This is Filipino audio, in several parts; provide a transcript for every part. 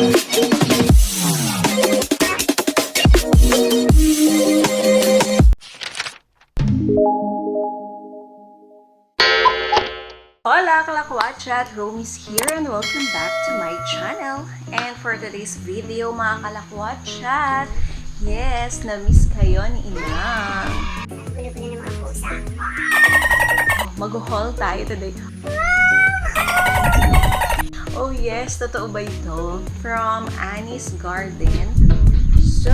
Hola, Ka La Kwatchat! Romy's here and welcome back to my channel. And for today's video mga Ka La Kwatchat, yes, na-miss kayo ni Inang. Gulo ko na ng mga pusa. Mag-haul tayo today. Oh yes, totoo ba ito? From ANIE'S garden. So,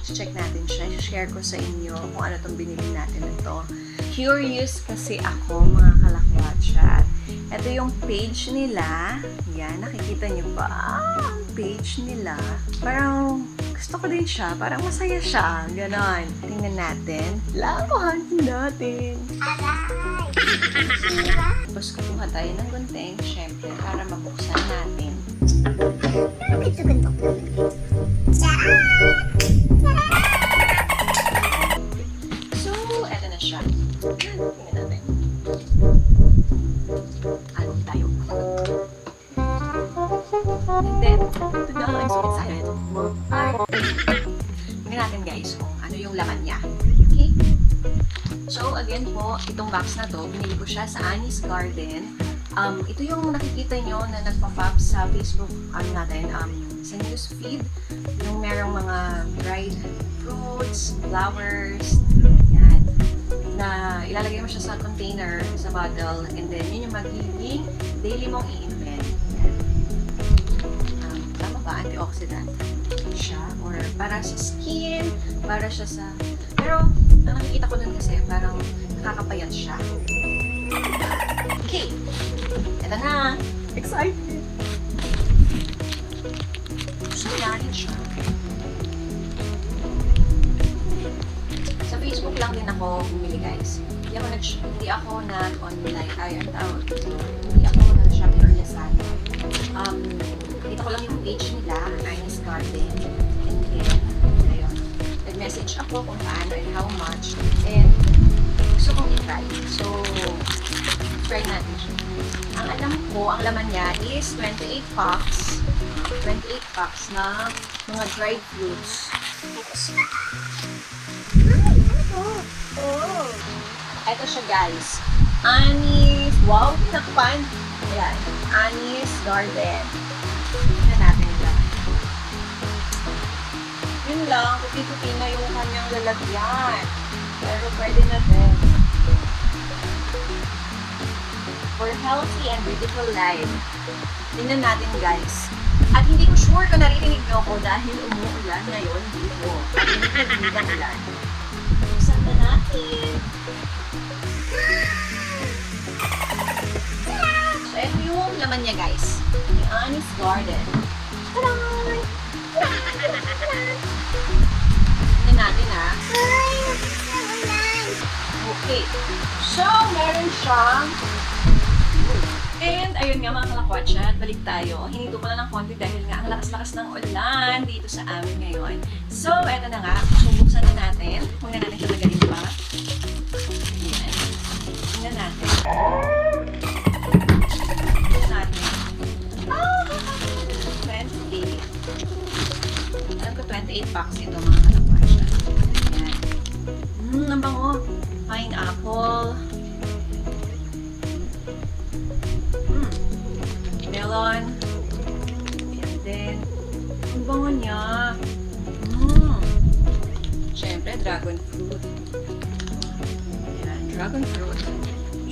check natin siya. Share ko sa inyo kung ano itong binili natin ito. Curious kasi ako mga Ka La Kwatchat. Ito yung page nila. Yan, nakikita niyo ba? Ang page nila. Parang gusto ko din siya. Parang masaya siya. Ganon. Tingnan natin. Laman natin. Aray! Tapos kukuha tayo ng gunting, syempre, para mabuksan natin. Pero may suguntok na. Charot! So, eto na siya. Tingnan natin. Ano tayo? And then, ito na, I'm so excited. Tingnan natin guys kung ano yung laman niya. Okay? So, again po, itong box na to, binili ko siya sa ANIE'S garden. Ito yung nakikita nyo na nagpa-pop sa Facebook natin, sa newsfeed. Yung merong mga dried fruits, flowers, yan, na ilalagay mo siya sa container, sa bottle, and then yun yung magiging daily mong iinumin. Tama ba? Antioxidant siya, or para sa skin, para siya sa... Pero, ang nakikita ko dun kasi, parang nakakapayat siya. Okay! Ito na! Excited! Gusto natin siya. Sa Facebook lang din ako bumili guys. Hindi ako nag-online. Hindi ako nag-Shopee or Lazada. Dito ko lang yung page nila, ANIE'S garden. And then, ayun. Nag-message ako kung paano and how much. And gusto kong i-try. So, try natin siya. Ang alam ko, ang laman niya is 28 packs. 28 packs na mga dried fruits. Oh! Ito siya guys. ANIE'S. Wow, pinakpan. Ayan. ANIE'S garden. Tingnan natin ito. Yun lang, puti-puti na yung kanyang lalagyan. Pero pwede na din. For healthy and beautiful life. Tingnan natin guys. At hindi ko sure kung naririnig nyo ako dahil umuulan ngayon dito. Hindi na ulan. Buksan na natin. So, ito yung laman niya guys. Yung ANIE'S garden. Taday! Tingnan natin ha. Okay. So, meron siyang and ayun nga mga Ka La Kwatchat, balik tayo. Hinito ko na ng konti dahil nga ang lakas-lakas ng ulan dito sa amin ngayon. So, eto na nga. So, buksan na natin. Huwag na natin siya tagalin pa. Ayan. Tingnan natin. Buksan natin. 28. Alam ko 28 packs ito mga Ka La Kwatchat. Ayan. Ang bango. Pineapple. Melon. And then, ang bango niya. Siyempre, dragon fruit. Ayan, dragon fruit.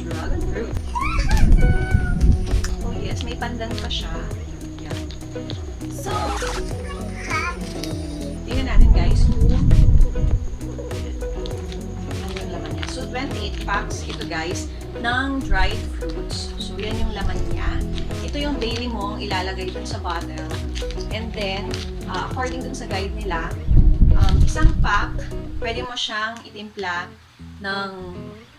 Dragon fruit. Oh yes, may pandan pa siya. Ayan. So, tingnan natin guys kung ano yung laman niya. So, 28 packs ito guys ng dried fruits. So, yan yung laman niya. Ito yung daily mong ilalagay dun sa bottle. And then, according dun sa guide nila, isang pack, pwede mo siyang itimpla ng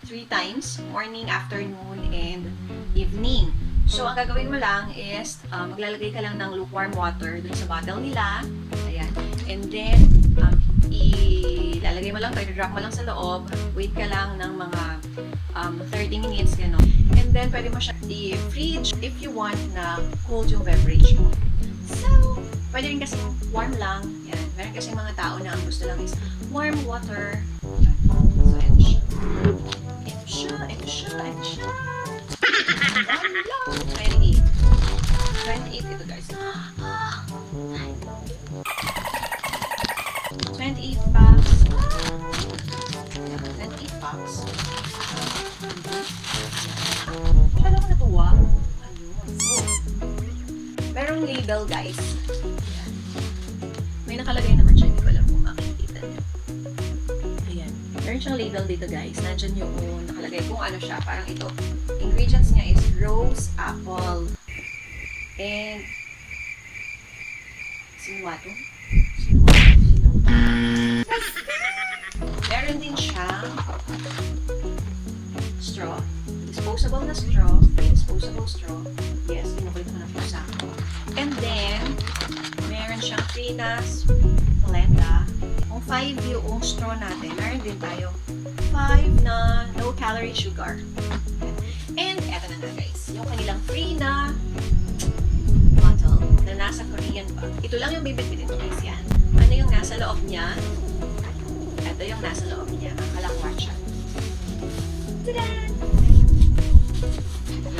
3 times, morning, afternoon, and evening. So, ang gagawin mo lang is, maglalagay ka lang ng lukewarm water dun sa bottle nila. Ayan. And then, ilalagay mo lang, drop mo lang sa loob, wait ka lang ng mga 30 minutes, gano'n. And then, pwede mo siya i-fridge if you want na cold yung beverage mo. So, Pwede rin kasi warm lang. Yan. Meron kasi mga tao na ang gusto lang is warm water. So, ito siya. Ito siya, ito siya, ito siya. Warm lang. 28. 28 ito guys. 28 packs. 28 packs. Masyado ko natuwa. Ayun. Oh. Merong label guys. Ayan. May nakalagay naman siya. Hindi ko alam kung makikita niyo. Ayan. Meron siyang label dito guys. Nandyan yung nakalagay kung ano siya. Parang ito. Ingredients niya is rose, apple, and sinuwato. Meron din siyang straw. Disposable na straw. Disposable straw. Yes, pinukulit ko na po sa ako. And then, meron siyang free na blenda. Kung 5 yung straw natin, meron din tayo 5 na no-calorie sugar. And eto na guys, yung kanilang free na bottle na nasa Korean bag. Ito lang yung bibit-bitin ko guys yan. Ano yung nasa loob niya? Ito yung nasa loob niya, ang Ka La Kwatchat. Tada!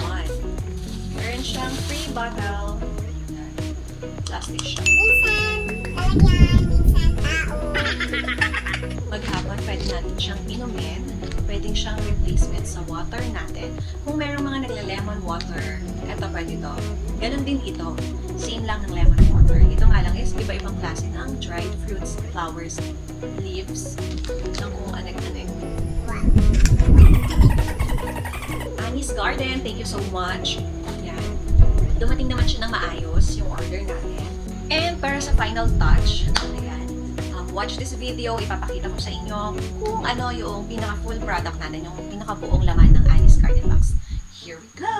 One. Meron siyang free bottle. Plastic siya. Minsan, lalagyan, minsan tao. Maghapon, pwede natin siyang inumin. Pwedeng siyang replacement sa water natin. Kung merong mga nagle-lemon water, eto pwede to. Ganon din ito. Same lang ng lemon water. Ito nga lang is iba-ibang klase ng dried fruits, flowers, leaves, ng kung anek-anek. ANIE'S Garden, thank you so much. Yan. Dumating naman siya ng maayos yung order natin. And para sa final touch, ayan, watch this video, ipapakita ko sa inyo kung ano yung pinaka-full product natin, yung pinaka-buong laman ng ANIE'S Garden Box. Here we go!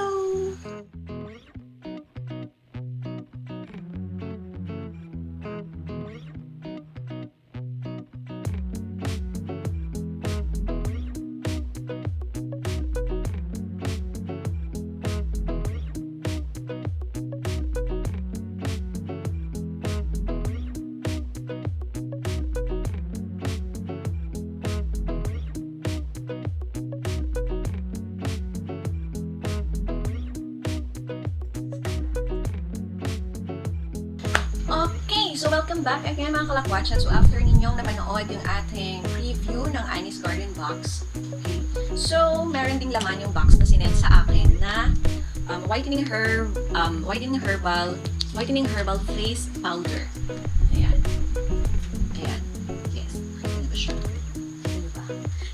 Okay, so welcome back again mga Ka La Kwatchat. So after ninyong napanood yung ating preview ng ANIE'S Garden Box, okay, so meron ding laman yung box na sinend sa akin na whitening herbal face powder. Ayan. Ayan. Yes. Nakita niyo ba siya? Nakita niyo ba?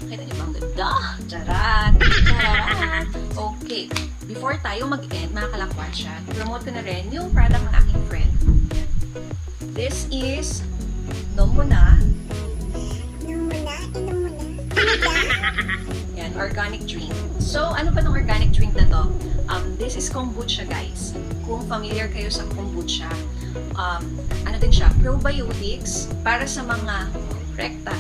Nakita niyo ba ang ganda? Charat! Charat! Okay. Before tayo mag-end mga Ka La Kwatchat, promote ko na rin yung product ng aking friend. This is NOMUNA. Yan, organic drink. So, ano ba tong organic drink na to? This is kombucha, guys. Kung familiar kayo sa kombucha, ano din siya? Probiotics para sa mga rekta.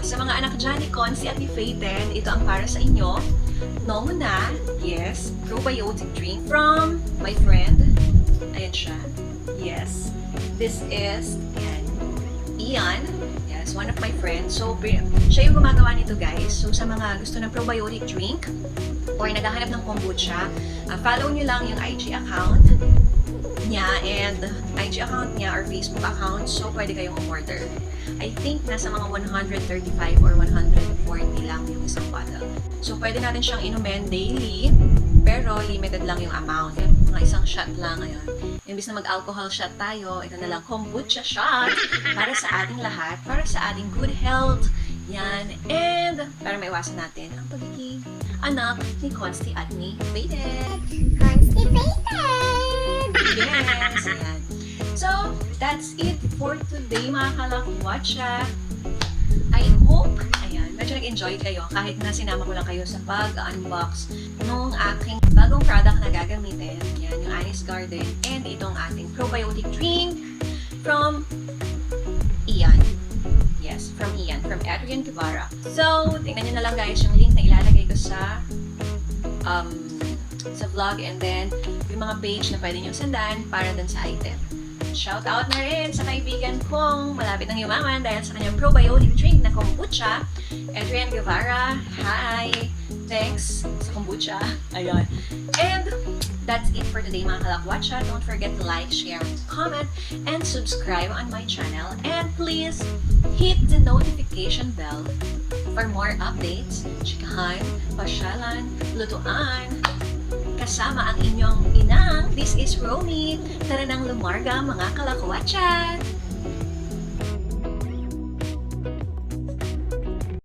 Sa mga anak dyan ni Consi at ni Faten, ito ang para sa inyo. NOMUNA, yes, probiotic drink from my friend. Ayan siya. Yes. This is Ian. Yes, one of my friends. So, siya yung gumagawa nito guys. So, sa mga gusto ng probiotic drink or naghahanap ng kombucha, follow nyo lang yung IG account niya and IG account niya or Facebook account. So, pwede kayong order. I think nasa mga 135 or 140 lang yung isang bottle. So, pwede natin siyang inumin daily, pero limited lang yung amount. Mga isang shot lang ngayon. Imbis na mag-alcohol shot tayo, ito na lang kombucha shot para sa ating lahat, para sa ating good health. Yan. And para maiwasan natin ang pagiging anak ni Consti at ni Fated. Constipated! Yes! Ayan. So, that's it for today mga Ka La Kwatchat. I hope, ayan, medyo nag-enjoy kayo kahit na sinama ko lang kayo sa pag-unbox nung aking bagong product na gagamitin. Yan, yung ANIE'S Garden and itong ating probiotic drink from Ian. Yes, from Ian, from Adrian Guevara. So, tingnan nyo na lang guys yung link na ilalagay ko sa vlog and then yung mga page na pwede nyo sendan para dun sa item. shout out na rin sa kaibigan kong malapit ng yumaman dahil sa kanyang probiotic drink na kombucha. Adrian Guevara, hi! Thanks sa kombucha. Ayun. And that's it for today mga Ka La Kwatchat. Don't forget to like, share, comment, and subscribe on my channel. And please hit the notification bell for more updates, chikahan, pasyalan, lutuan, kasama ang inyong inang. This is Romy. Tara nang lumarga mga Ka La Kwatchat!